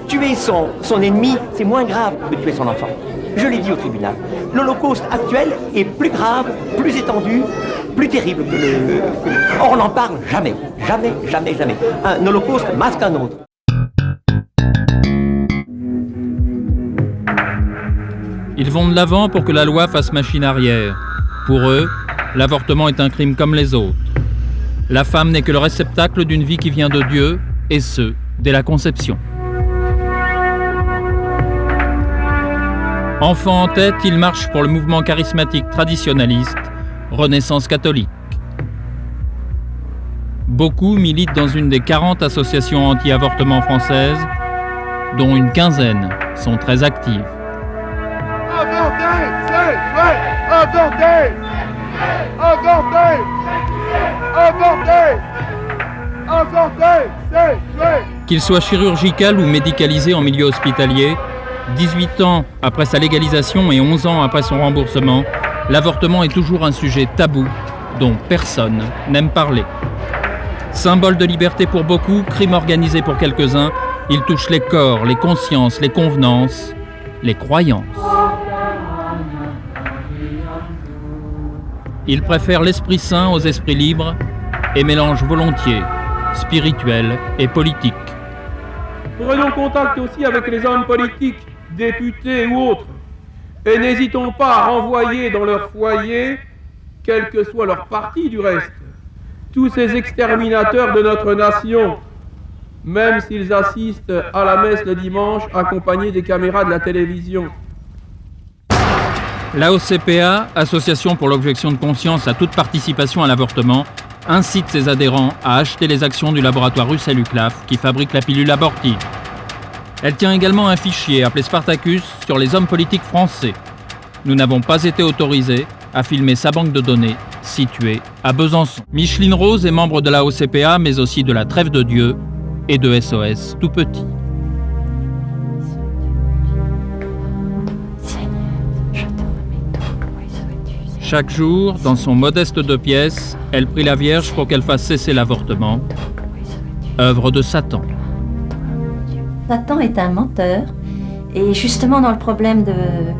tuer son ennemi, c'est moins grave que de tuer son enfant. Je l'ai dit au tribunal. L'Holocauste actuel est plus grave, plus étendu, plus terrible que le... Or, on n'en parle jamais. Jamais, jamais, jamais. Un Holocauste masque un autre. Ils vont de l'avant pour que la loi fasse machine arrière. Pour eux, l'avortement est un crime comme les autres. La femme n'est que le réceptacle d'une vie qui vient de Dieu, et ce, dès la conception. Enfant en tête, il marche pour le mouvement charismatique traditionnaliste, Renaissance catholique. Beaucoup militent dans une des 40 associations anti-avortement françaises, dont une quinzaine sont très actives. Avorter, c'est vrai! Avorter! Avorter! Avorter! Avorter, c'est vrai! Qu'il soit chirurgical ou médicalisé en milieu hospitalier, 18 ans après sa légalisation et 11 ans après son remboursement, l'avortement est toujours un sujet tabou dont personne n'aime parler. Symbole de liberté pour beaucoup, crime organisé pour quelques-uns, il touche les corps, les consciences, les convenances, les croyances. Il préfère l'esprit saint aux esprits libres et mélange volontiers spirituel et politique. Prenons contact aussi avec les hommes politiques, députés ou autres, et n'hésitons pas à renvoyer dans leur foyer, quel que soit leur parti du reste, tous ces exterminateurs de notre nation, même s'ils assistent à la messe le dimanche accompagnés des caméras de la télévision. L'AOCPA, Association pour l'objection de conscience à toute participation à l'avortement, incite ses adhérents à acheter les actions du laboratoire Russell-Uclaf qui fabrique la pilule abortive. Elle tient également un fichier appelé Spartacus sur les hommes politiques français. Nous n'avons pas été autorisés à filmer sa banque de données située à Besançon. Micheline Rose est membre de l'AOCPA, mais aussi de la Trêve de Dieu et de SOS Tout Petit. Chaque jour, dans son modeste 2 pièces, elle prie la Vierge pour qu'elle fasse cesser l'avortement, œuvre de Satan. Satan est un menteur, et justement dans le problème de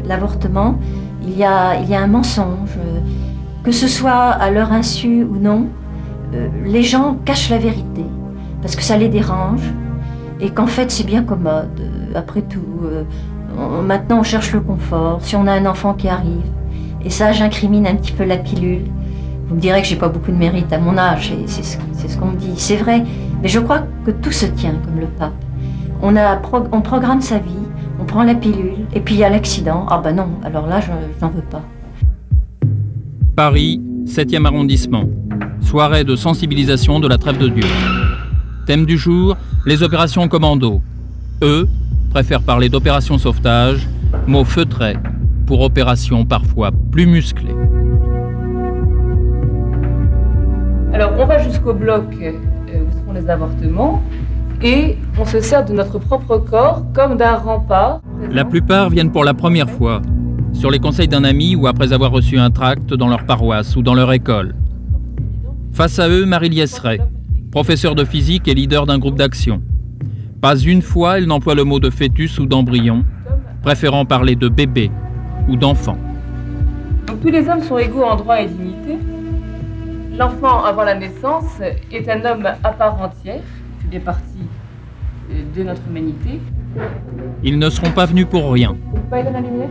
l'avortement, il y a un mensonge. Que ce soit à leur insu ou non, les gens cachent la vérité, parce que ça les dérange, et qu'en fait c'est bien commode. Après tout, maintenant on cherche le confort, si on a un enfant qui arrive. Et ça, j'incrimine un petit peu la pilule. Vous me direz que j'ai pas beaucoup de mérite à mon âge, et c'est ce qu'on me dit. C'est vrai, mais je crois que tout se tient comme le pape. On programme sa vie, on prend la pilule, et puis il y a l'accident. Ah ben non, alors là, je n'en veux pas. Paris, 7e arrondissement. Soirée de sensibilisation de la Trêve de Dieu. Thème du jour, les opérations commando. Eux préfèrent parler d'opération sauvetage, mot feutré, pour opérations parfois plus musclées. Alors on va jusqu'au bloc où se font les avortements et on se sert de notre propre corps comme d'un rempart. La plupart viennent pour la première fois, sur les conseils d'un ami ou après avoir reçu un tract dans leur paroisse ou dans leur école. Face à eux, Marie Liesseret, professeure de physique et leader d'un groupe d'action. Pas une fois, elle n'emploie le mot de fœtus ou d'embryon, préférant parler de bébé ou d'enfant. Donc, tous les hommes sont égaux en droit et dignité. L'enfant avant la naissance est un homme à part entière, il fait partie de notre humanité. Ils ne seront pas venus pour rien. Pas dans la lumière.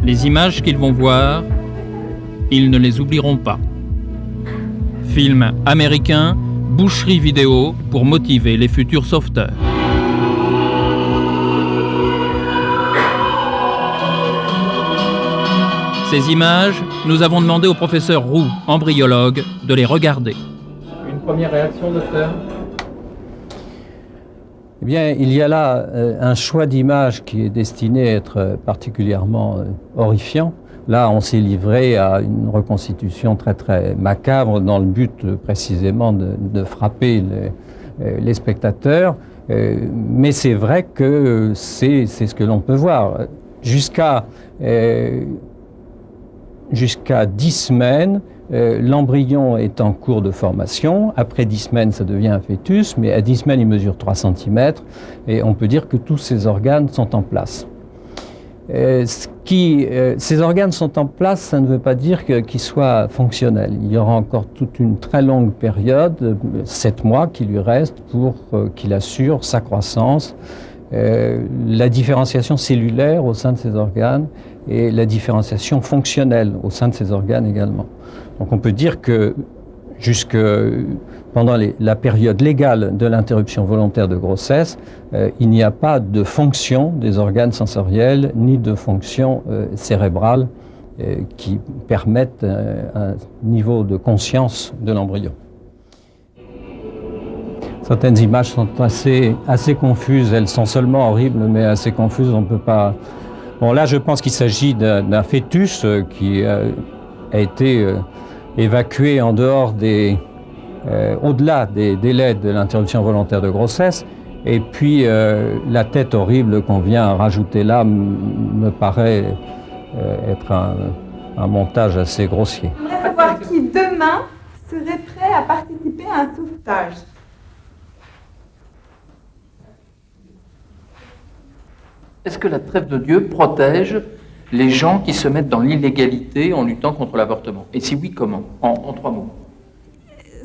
Les images qu'ils vont voir, ils ne les oublieront pas. Film américain, boucherie vidéo pour motiver les futurs sauveteurs. Ces images, nous avons demandé au professeur Roux, embryologue, de les regarder. Une première réaction, docteur? Eh bien, il y a là un choix d'image qui est destiné à être particulièrement horrifiant. Là, on s'est livré à une reconstitution très très macabre dans le but précisément de frapper les spectateurs. Mais c'est vrai que c'est ce que l'on peut voir. Jusqu'à 10 semaines, L'embryon est en cours de formation. Après 10 semaines, ça devient un fœtus, mais à 10 semaines, il mesure 3 cm et on peut dire que tous ces organes sont en place. Ces organes sont en place, ça ne veut pas dire qu'ils soient fonctionnels. Il y aura encore toute une très longue période, 7 mois, qui lui reste pour qu'il assure sa croissance, la différenciation cellulaire au sein de ces organes et la différenciation fonctionnelle au sein de ces organes également. Donc on peut dire que jusque pendant la période légale de l'interruption volontaire de grossesse, il n'y a pas de fonction des organes sensoriels ni de fonction cérébrale qui permettent un niveau de conscience de l'embryon. Certaines images sont assez confuses, elles sont seulement horribles mais assez confuses, on ne peut pas... Bon là je pense qu'il s'agit d'un fœtus qui a été évacué en dehors au-delà des délais de l'interruption volontaire de grossesse. Et puis la tête horrible qu'on vient rajouter là me paraît être un montage assez grossier. J'aimerais savoir qui demain serait prêt à participer à un sauvetage. Est-ce que la trêve de Dieu protège les gens qui se mettent dans l'illégalité en luttant contre l'avortement? Et si oui, comment? En 3 mots.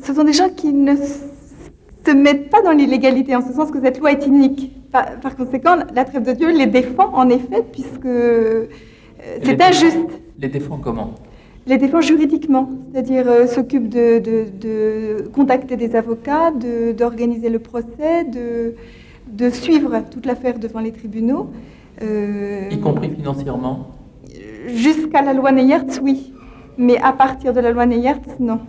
Ce sont des gens qui ne se mettent pas dans l'illégalité, en ce sens que cette loi est inique. Par conséquent, la trêve de Dieu les défend, en effet, puisque c'est injuste. Les défend comment? Les défend juridiquement, c'est-à-dire s'occupe de contacter des avocats, d'organiser le procès, de suivre toute l'affaire devant les tribunaux. Y compris financièrement? Jusqu'à la loi Neyertz, oui. Mais à partir de la loi Neyertz, non.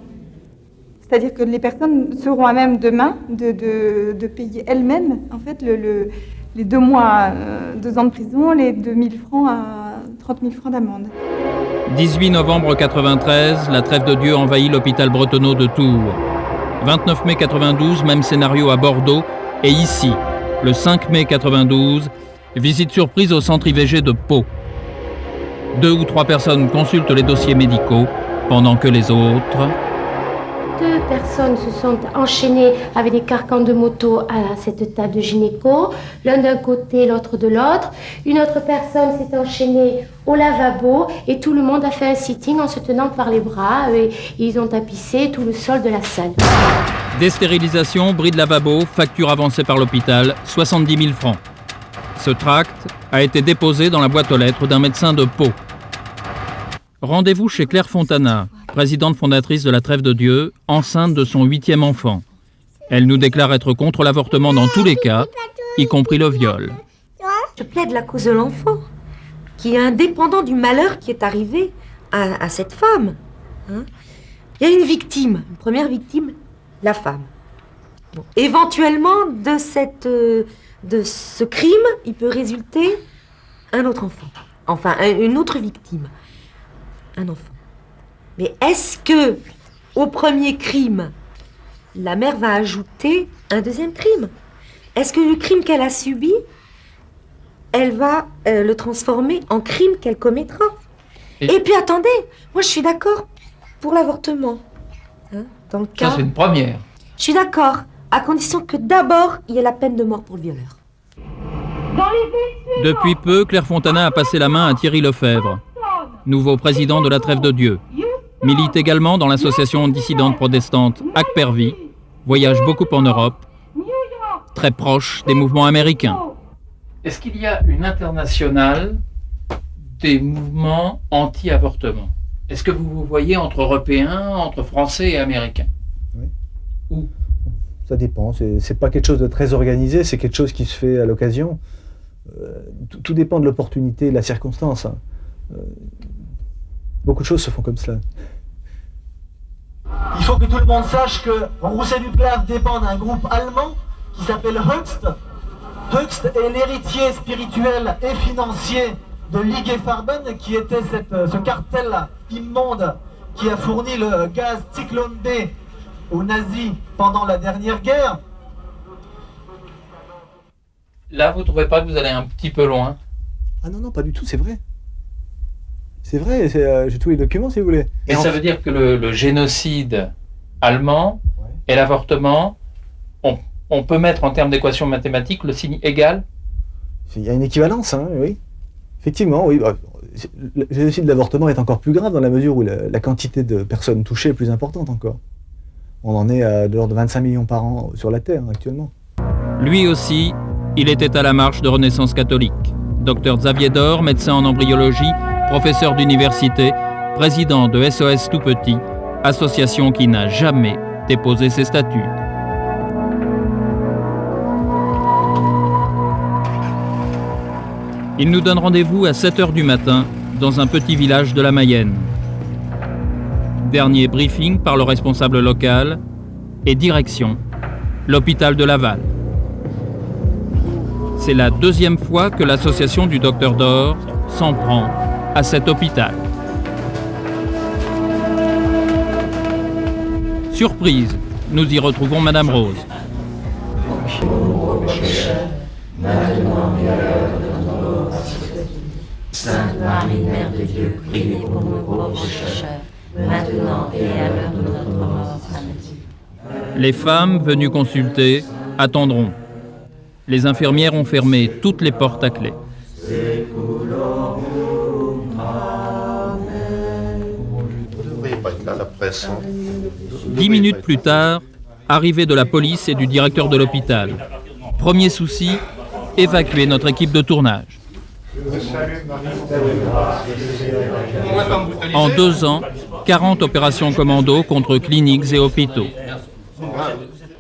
C'est-à-dire que les personnes seront à même demain de payer elles-mêmes, en fait, les 2 mois, 2 ans de prison, les 2 000 francs à 30 000 francs d'amende. 18 novembre 1993, la trêve de Dieu envahit l'hôpital Bretonneau de Tours. 29 mai 1992, même scénario à Bordeaux. Et ici, le 5 mai 1992, visite surprise au centre IVG de Pau. 2 ou 3 personnes consultent les dossiers médicaux, pendant que les autres... 2 personnes se sont enchaînées avec des carcans de moto à cette table de gynéco, l'un d'un côté, l'autre de l'autre. Une autre personne s'est enchaînée au lavabo et tout le monde a fait un sitting en se tenant par les bras et ils ont tapissé tout le sol de la salle. Déstérilisation, bris de lavabo, facture avancée par l'hôpital, 70 000 francs. Ce tract a été déposé dans la boîte aux lettres d'un médecin de Pau. Rendez-vous chez Claire Fontana, présidente fondatrice de la Trêve de Dieu, enceinte de son 8e enfant. Elle nous déclare être contre l'avortement dans tous les cas, y compris le viol. Je plaide la cause de l'enfant, qui est indépendant du malheur qui est arrivé à cette femme. Hein. Il y a une victime, une première victime, la femme. Bon. Éventuellement, de ce crime, il peut résulter un autre enfant. Enfin, une autre victime. Un enfant. Mais est-ce que, au premier crime, la mère va ajouter un deuxième crime? Est-ce que le crime qu'elle a subi, elle va le transformer en crime qu'elle commettra? Et puis attendez, moi je suis d'accord pour l'avortement. Hein, dans le cas... Ça c'est une première. Je suis d'accord, à condition que d'abord il y ait la peine de mort pour le violeur. Depuis peu, Claire Fontana a passé la main à Thierry Lefebvre, nouveau président de la Trêve de Dieu. Milite également dans l'association dissidente protestante Akpervi, voyage beaucoup en Europe, très proche des mouvements américains. Est-ce qu'il y a une internationale des mouvements anti-avortement? Est-ce que vous vous voyez entre Européens, entre Français et Américains? Oui. Où? Ça dépend, c'est pas quelque chose de très organisé, c'est quelque chose qui se fait à l'occasion. Tout dépend de l'opportunité, de la circonstance. Hein. Beaucoup de choses se font comme cela. Il faut que tout le monde sache que Roussel-Uclave dépend d'un groupe allemand qui s'appelle Höchst. Höchst est l'héritier spirituel et financier de IG Farben, qui était ce cartel immonde qui a fourni le gaz Zyklon B aux nazis pendant la dernière guerre. Là, vous ne trouvez pas que vous allez un petit peu loin? Ah non, pas du tout, c'est vrai. C'est vrai, j'ai tous les documents si vous voulez. Et ça veut dire que le génocide allemand et l'avortement, on peut mettre en termes d'équation mathématique le signe égal? Il y a une équivalence, hein, oui. Effectivement, oui. Le génocide de l'avortement est encore plus grave dans la mesure où la quantité de personnes touchées est plus importante encore. On en est à de l'ordre de 25 millions par an sur la Terre actuellement. Lui aussi, il était à la marche de Renaissance catholique. Dr Xavier Dor, médecin en embryologie, professeur d'université, président de SOS Tout Petit, association qui n'a jamais déposé ses statuts. Il nous donne rendez-vous à 7h du matin dans un petit village de la Mayenne. Dernier briefing par le responsable local et direction, l'hôpital de Laval. C'est la deuxième fois que l'association du Docteur Dor s'en prend à cet hôpital. Surprise, nous y retrouvons Madame Rose. Sainte Marie, Mère de Dieu, priez pour nous pauvres pécheurs, maintenant et à l'heure de notre mort. Amen. Les femmes venues consulter attendront. Les infirmières ont fermé toutes les portes à clé. 10 minutes plus tard, arrivée de la police et du directeur de l'hôpital. Premier souci, évacuer notre équipe de tournage. En 2 ans, 40 opérations commando contre cliniques et hôpitaux.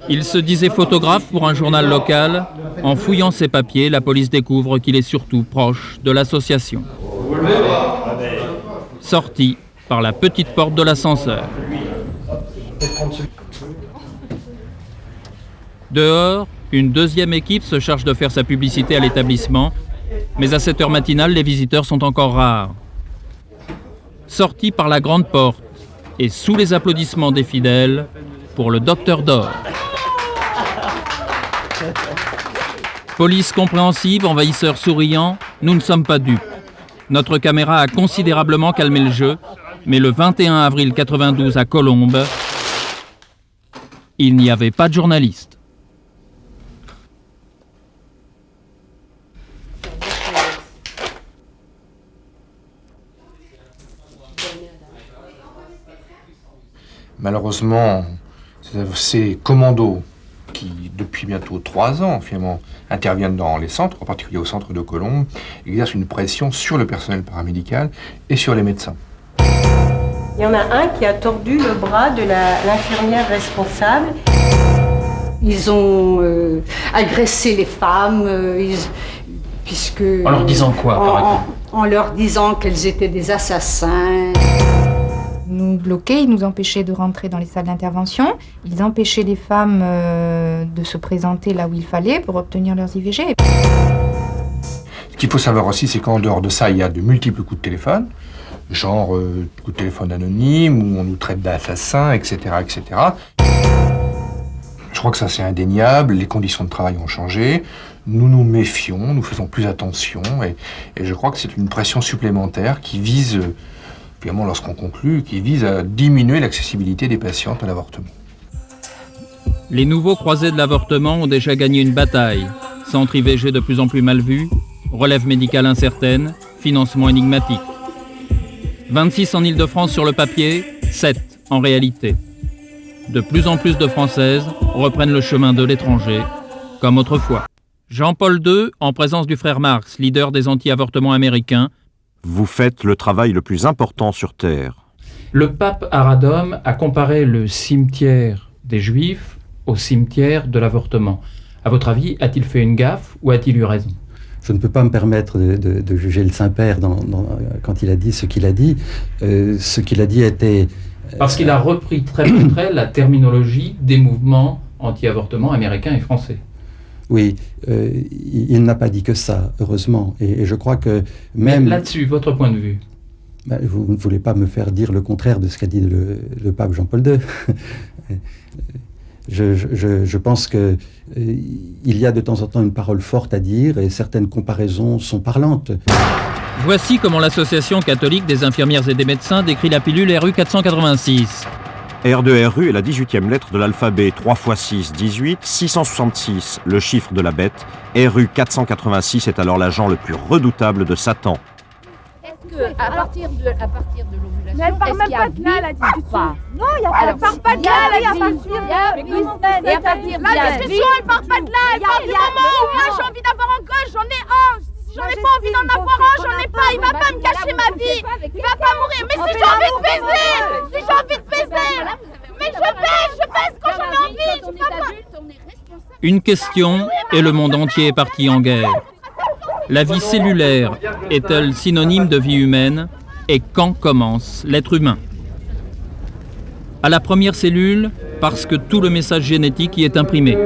Il se disait photographe pour un journal local. En fouillant ses papiers, la police découvre qu'il est surtout proche de l'association. Sorti par la petite porte de l'ascenseur. Dehors, une deuxième équipe se charge de faire sa publicité à l'établissement, mais à cette heure matinale, les visiteurs sont encore rares. Sorti par la grande porte et sous les applaudissements des fidèles, pour le Docteur Dor. Police compréhensive, envahisseurs souriants, nous ne sommes pas dupes. Notre caméra a considérablement calmé le jeu, mais le 21 avril 92 à Colombes, il n'y avait pas de journalistes. Malheureusement, ces commandos qui, depuis bientôt 3 ans, finalement, interviennent dans les centres, en particulier au centre de Colombes, exercent une pression sur le personnel paramédical et sur les médecins. Il y en a un qui a tordu le bras de l'infirmière responsable. Ils ont agressé les femmes, puisque... En leur disant quoi, par exemple ? En leur disant qu'elles étaient des assassins. Ils nous bloquaient, ils nous empêchaient de rentrer dans les salles d'intervention. Ils empêchaient les femmes de se présenter là où il fallait pour obtenir leurs IVG. Ce qu'il faut savoir aussi, c'est qu'en dehors de ça, il y a de multiples coups de téléphone, genre coups de téléphone anonymes, où on nous traite d'assassins, etc., etc. Je crois que ça, c'est indéniable. Les conditions de travail ont changé. Nous nous méfions, nous faisons plus attention. Et je crois que c'est une pression supplémentaire qui vise... Finalement, lorsqu'on conclut, qui vise à diminuer l'accessibilité des patientes à l'avortement. Les nouveaux croisés de l'avortement ont déjà gagné une bataille. Centre IVG de plus en plus mal vu, relève médicale incertaine, financement énigmatique. 26 en Île-de-France sur le papier, 7 en réalité. De plus en plus de Françaises reprennent le chemin de l'étranger, comme autrefois. Jean-Paul II, en présence du frère Marx, leader des anti-avortements américains, vous faites le travail le plus important sur Terre. Le pape Aradome a comparé le cimetière des Juifs au cimetière de l'avortement. À votre avis, a-t-il fait une gaffe ou a-t-il eu raison ? Je ne peux pas me permettre de juger le Saint-Père quand il a dit ce qu'il a dit. Ce qu'il a dit était... Parce qu'il a repris très près la terminologie des mouvements anti-avortement américains et français. Oui, il n'a pas dit que ça, heureusement. Et je crois que même... Là-dessus, votre point de vue ? Vous ne voulez pas me faire dire le contraire de ce qu'a dit le pape Jean-Paul II. Je pense qu'il y a de temps en temps une parole forte à dire et certaines comparaisons sont parlantes. Voici comment l'association catholique des infirmières et des médecins décrit la pilule RU 486. R2RU est la 18e lettre de l'alphabet. 3 x 6, 18. 666, le chiffre de la bête. RU 486 est alors l'agent le plus redoutable de Satan. Est-ce que, à partir de l'ovulation, mais elle part même pas de là, la discussion. Non, il y a pas, part pas de là, la discussion. Et à partir de la discussion, elle part pas de là, elle part du moment où moi j'ai envie d'avoir un gosse, j'en ai un. Si j'en ai pas envie d'en avoir un, j'en ai pas. Il va pas me gâcher ma vie. Il va pas mourir. Mais si j'ai envie de baiser, mais je baise quand j'en ai envie. Une question et le monde entier est parti en guerre. La vie cellulaire est-elle synonyme de vie humaine? Et quand commence l'être humain? À la première cellule, parce que tout le message génétique y est imprimé.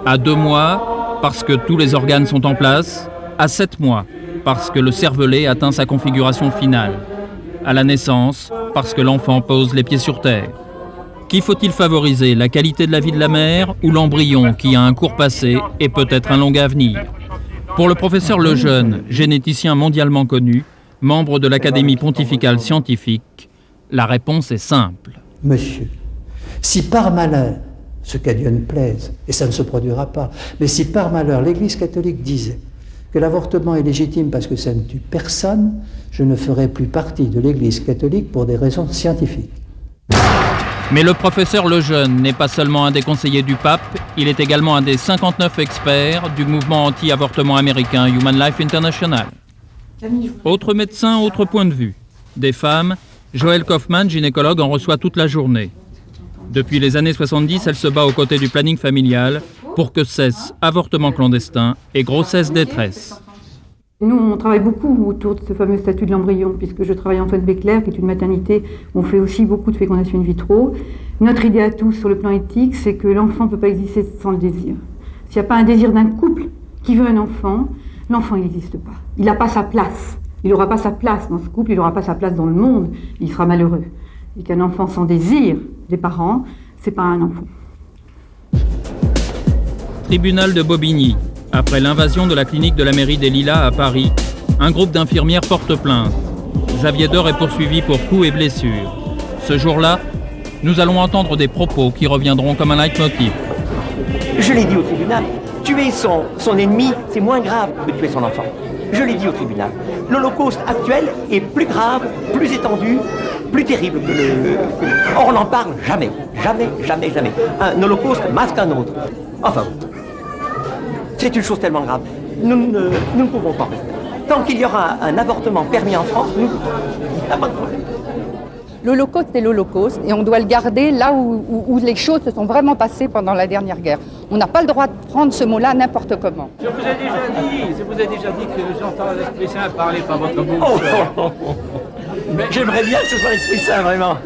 À 2 mois, parce que tous les organes sont en place. À 7 mois, parce que le cervelet atteint sa configuration finale. À la naissance, parce que l'enfant pose les pieds sur terre. Qui faut-il favoriser, la qualité de la vie de la mère ou l'embryon qui a un court passé et peut-être un long avenir? Pour le professeur Lejeune, généticien mondialement connu, membre de l'Académie pontificale scientifique, la réponse est simple. Monsieur, si par malheur, ce qu'à Dieu ne plaise, et ça ne se produira pas, mais si par malheur l'Église catholique disait que l'avortement est légitime parce que ça ne tue personne, je ne ferai plus partie de l'Église catholique pour des raisons scientifiques. Mais le professeur Lejeune n'est pas seulement un des conseillers du pape, il est également un des 59 experts du mouvement anti-avortement américain Human Life International. Autre médecin, autre point de vue. Des femmes, Joëlle Kaufmann, gynécologue, en reçoit toute la journée. Depuis les années 70, elle se bat aux côtés du planning familial pour que cesse avortement clandestin et grossesse détresse. Nous, on travaille beaucoup autour de ce fameux statut de l'embryon, puisque je travaille à Antoine Béclair, qui est une maternité où on fait aussi beaucoup de fécondation in vitro. Notre idée à tous, sur le plan éthique, c'est que l'enfant ne peut pas exister sans le désir. S'il n'y a pas un désir d'un couple qui veut un enfant, l'enfant, il n'existe pas. Il n'a pas sa place. Il n'aura pas sa place dans ce couple, il n'aura pas sa place dans le monde, il sera malheureux. Et qu'un enfant sans désir des parents, c'est pas un enfant. Tribunal de Bobigny. Après l'invasion de la clinique de la mairie des Lilas à Paris, un groupe d'infirmières porte plainte. Xavier Dor est poursuivi pour coups et blessures. Ce jour-là, nous allons entendre des propos qui reviendront comme un leitmotiv. Je l'ai dit au tribunal, tuer son ennemi, c'est moins grave que tuer son enfant. Je l'ai dit au tribunal. L'Holocauste actuel est plus grave, plus étendu, plus terrible que le... Or, on n'en parle jamais. Jamais, jamais, jamais. Un Holocauste masque un autre. Enfin, c'est une chose tellement grave. Nous ne pouvons pas. Tant qu'il y aura un avortement permis en France, il n'y a pas de problème. L'Holocauste est l'Holocauste et on doit le garder là où les choses se sont vraiment passées pendant la dernière guerre. On n'a pas le droit de prendre ce mot-là n'importe comment. Je vous ai déjà dit que j'entends l'Esprit Saint parler par votre bouche. Mais j'aimerais bien que ce soit l'Esprit Saint, vraiment.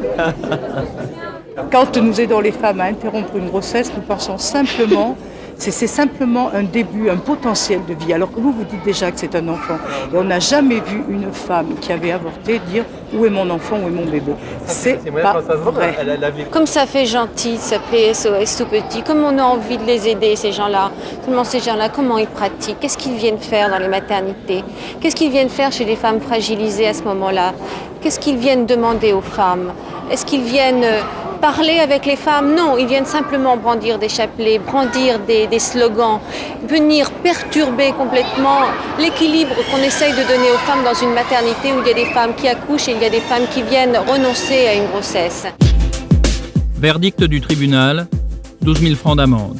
Quand nous aidons les femmes à interrompre une grossesse, nous pensons simplement... C'est simplement un début, un potentiel de vie. Alors que vous dites déjà que c'est un enfant. Et on n'a jamais vu une femme qui avait avorté dire « Où est mon enfant, où est mon bébé ?» C'est pas vrai. Comme ça fait gentil de s'appeler SOS tout petit, comme on a envie de les aider, ces gens-là. Seulement ces gens-là, comment ils pratiquent? Qu'est-ce qu'ils viennent faire dans les maternités? Qu'est-ce qu'ils viennent faire chez les femmes fragilisées à ce moment-là? Qu'est-ce qu'ils viennent demander aux femmes? Est-ce qu'ils viennent... parler avec les femmes? Non, ils viennent simplement brandir des chapelets, brandir des slogans, venir perturber complètement l'équilibre qu'on essaye de donner aux femmes dans une maternité où il y a des femmes qui accouchent et il y a des femmes qui viennent renoncer à une grossesse. Verdict du tribunal, 12 000 francs d'amende.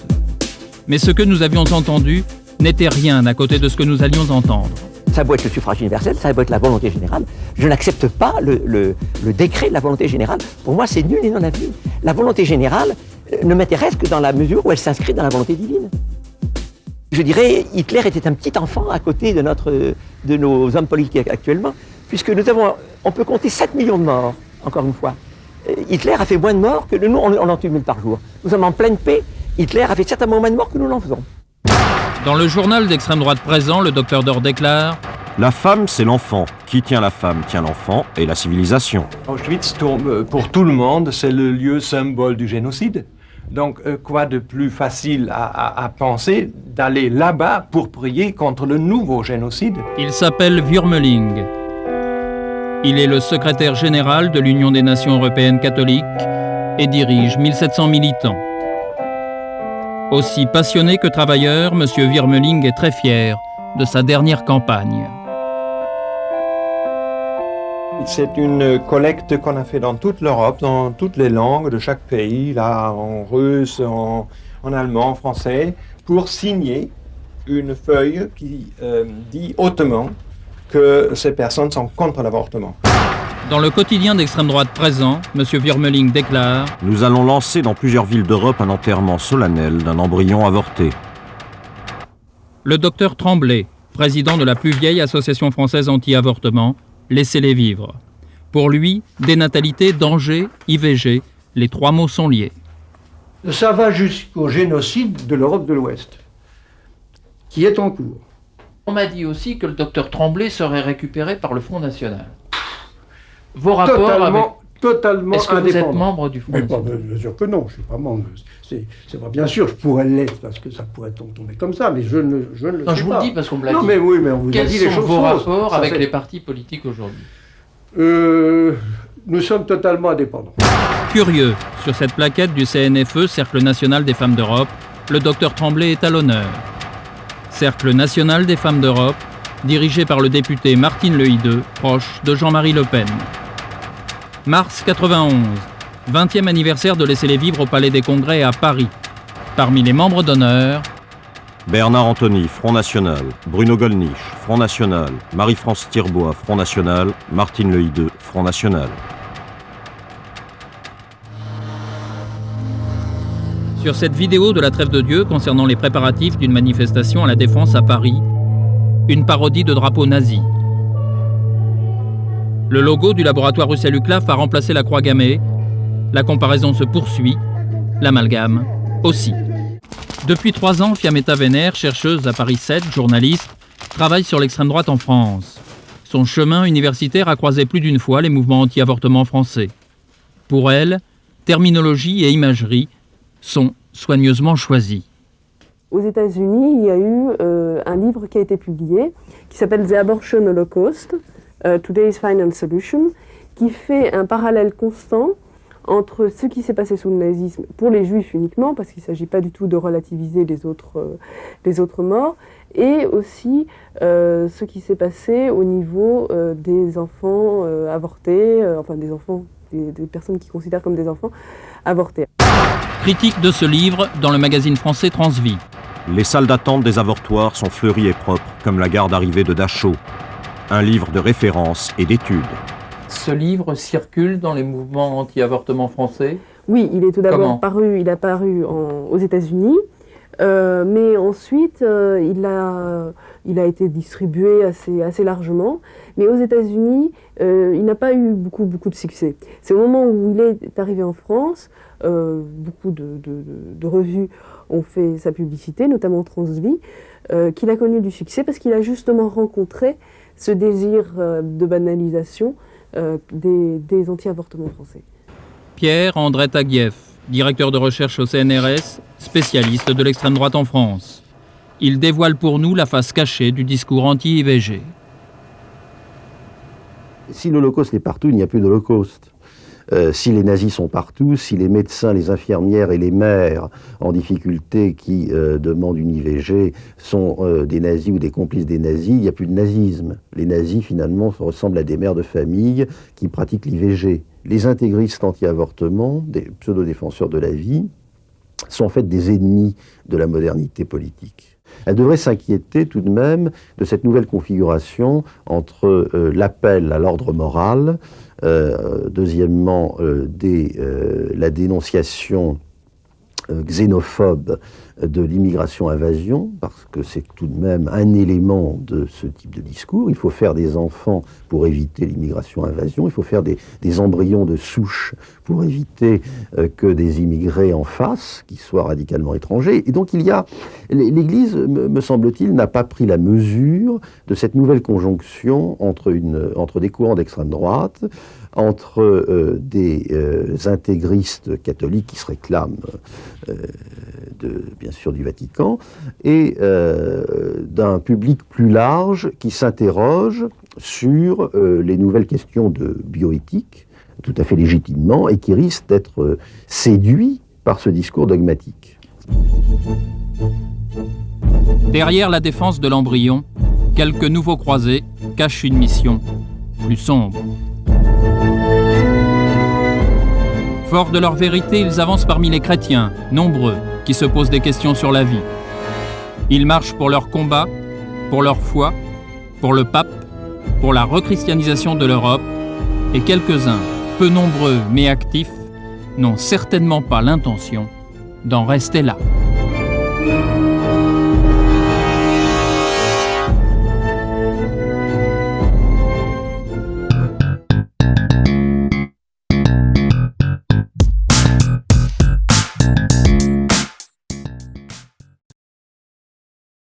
Mais ce que nous avions entendu n'était rien à côté de ce que nous allions entendre. Ça doit être le suffrage universel, ça doit être la volonté générale. Je n'accepte pas le décret de la volonté générale. Pour moi, c'est nul et non avenu. La volonté générale ne m'intéresse que dans la mesure où elle s'inscrit dans la volonté divine. Je dirais, Hitler était un petit enfant à côté de nos hommes politiques actuellement, puisque on peut compter 7 millions de morts, encore une fois. Hitler a fait moins de morts que nous, on en tue 1000 par jour. Nous sommes en pleine paix. Hitler a fait certainement moins de morts que nous n'en faisons. Dans le journal d'extrême droite présent, le docteur Dor déclare « La femme, c'est l'enfant. Qui tient la femme tient l'enfant et la civilisation. » Auschwitz, pour tout le monde, c'est le lieu symbole du génocide. Donc, quoi de plus facile à penser d'aller là-bas pour prier contre le nouveau génocide? Il s'appelle Wuermeling. Il est le secrétaire général de l'Union des Nations européennes catholiques et dirige 1700 militants. Aussi passionné que travailleur, M. Wuermeling est très fier de sa dernière campagne. C'est une collecte qu'on a fait dans toute l'Europe, dans toutes les langues de chaque pays, là en russe, en allemand, en français, pour signer une feuille qui dit hautement que ces personnes sont contre l'avortement. Dans le quotidien d'extrême droite présent, M. Wuermeling déclare « Nous allons lancer dans plusieurs villes d'Europe un enterrement solennel d'un embryon avorté. » Le docteur Tremblay, président de la plus vieille association française anti-avortement, laissez-les vivre. Pour lui, dénatalité, danger, IVG, les trois mots sont liés. Ça va jusqu'au génocide de l'Europe de l'Ouest, qui est en cours. On m'a dit aussi que le docteur Tremblay serait récupéré par le Front National. Vos rapports totalement Est-ce que indépendant. vous êtes membre du Front National? Bien sûr que non, je ne suis pas membre. C'est pas bien sûr, je pourrais l'être parce que ça pourrait tomber comme ça, mais je ne le suis pas. Je vous le dis parce qu'on me l'a dit. Non, mais oui, mais on vous Quels a dit les sont choses. vos rapports Ça avec fait- les partis politiques aujourd'hui? Nous sommes totalement indépendants. Curieux, sur cette plaquette du CNFE, Cercle National des Femmes d'Europe, le docteur Tremblay est à l'honneur. Cercle National des Femmes d'Europe, dirigé par le député Martine Lehideux, proche de Jean-Marie Le Pen. Mars 91, 20e anniversaire de Laissez-les vivre au Palais des Congrès à Paris. Parmi les membres d'honneur, Bernard Anthony, Front National. Bruno Gollnisch, Front National. Marie-France Thirbois, Front National. Martine Lehideux, Front National. sur cette vidéo de la Trêve de Dieu concernant les préparatifs d'une manifestation à la Défense à Paris, une parodie de drapeau nazi. Le logo du laboratoire Russell-Uclaf a remplacé la croix gammée. La comparaison se poursuit, l'amalgame aussi. Depuis 3 ans, Fiametta Wener, chercheuse à Paris 7, journaliste, travaille sur l'extrême droite en France. Son chemin universitaire a croisé plus d'une fois les mouvements anti-avortement français. Pour elle, terminologie et imagerie sont soigneusement choisis. Aux États-Unis, il y a eu un livre qui a été publié qui s'appelle The Abortion Holocaust, Today's Final Solution, qui fait un parallèle constant entre ce qui s'est passé sous le nazisme pour les juifs uniquement, parce qu'il ne s'agit pas du tout de relativiser les autres morts, et aussi ce qui s'est passé au niveau des enfants avortés, enfin des enfants, des personnes qui considèrent comme des enfants avortés. Critique de ce livre dans le magazine français Transvie. Les salles d'attente des avortoirs sont fleuries et propres, comme la gare d'arrivée de Dachau. Un livre de référence et d'études. Ce livre circule dans les mouvements anti-avortement français? Oui, il est tout d'abord Comment paru aux États-Unis, mais ensuite il a été distribué assez largement. Mais aux États-Unis, il n'a pas eu beaucoup de succès. C'est au moment où il est arrivé en France, beaucoup de revues ont fait sa publicité, notamment Transvie, qu'il a connu du succès parce qu'il a justement rencontré ce désir de banalisation des anti-avortements français. Pierre-André Taguieff, directeur de recherche au CNRS, spécialiste de l'extrême droite en France. Il dévoile pour nous la face cachée du discours anti-IVG. Si l'Holocauste est partout, il n'y a plus d'Holocauste. Si les nazis sont partout, si les médecins, les infirmières et les mères en difficulté qui demandent une IVG sont des nazis ou des complices des nazis, il n'y a plus de nazisme. Les nazis, finalement, ressemblent à des mères de famille qui pratiquent l'IVG. Les intégristes anti-avortement, des pseudo-défenseurs de la vie, sont en fait des ennemis de la modernité politique. Elle devrait s'inquiéter tout de même de cette nouvelle configuration entre l'appel à l'ordre moral, deuxièmement la dénonciation xénophobe de l'immigration-invasion, parce que c'est tout de même un élément de ce type de discours. Il faut faire des enfants pour éviter l'immigration-invasion, il faut faire des embryons de souche pour éviter que des immigrés en fassent, qui soient radicalement étrangers. Et donc l'Église, me semble-t-il, n'a pas pris la mesure de cette nouvelle conjonction entre des courants d'extrême droite, entre des intégristes catholiques qui se réclament bien sûr du Vatican, et d'un public plus large qui s'interroge sur les nouvelles questions de bioéthique, tout à fait légitimement, et qui risque d'être séduit par ce discours dogmatique. Derrière la défense de l'embryon, quelques nouveaux croisés cachent une mission plus sombre. Forts de leur vérité, ils avancent parmi les chrétiens, nombreux, qui se posent des questions sur la vie. Ils marchent pour leur combat, pour leur foi, pour le pape, pour la rechristianisation de l'Europe, et quelques-uns, peu nombreux mais actifs, n'ont certainement pas l'intention d'en rester là.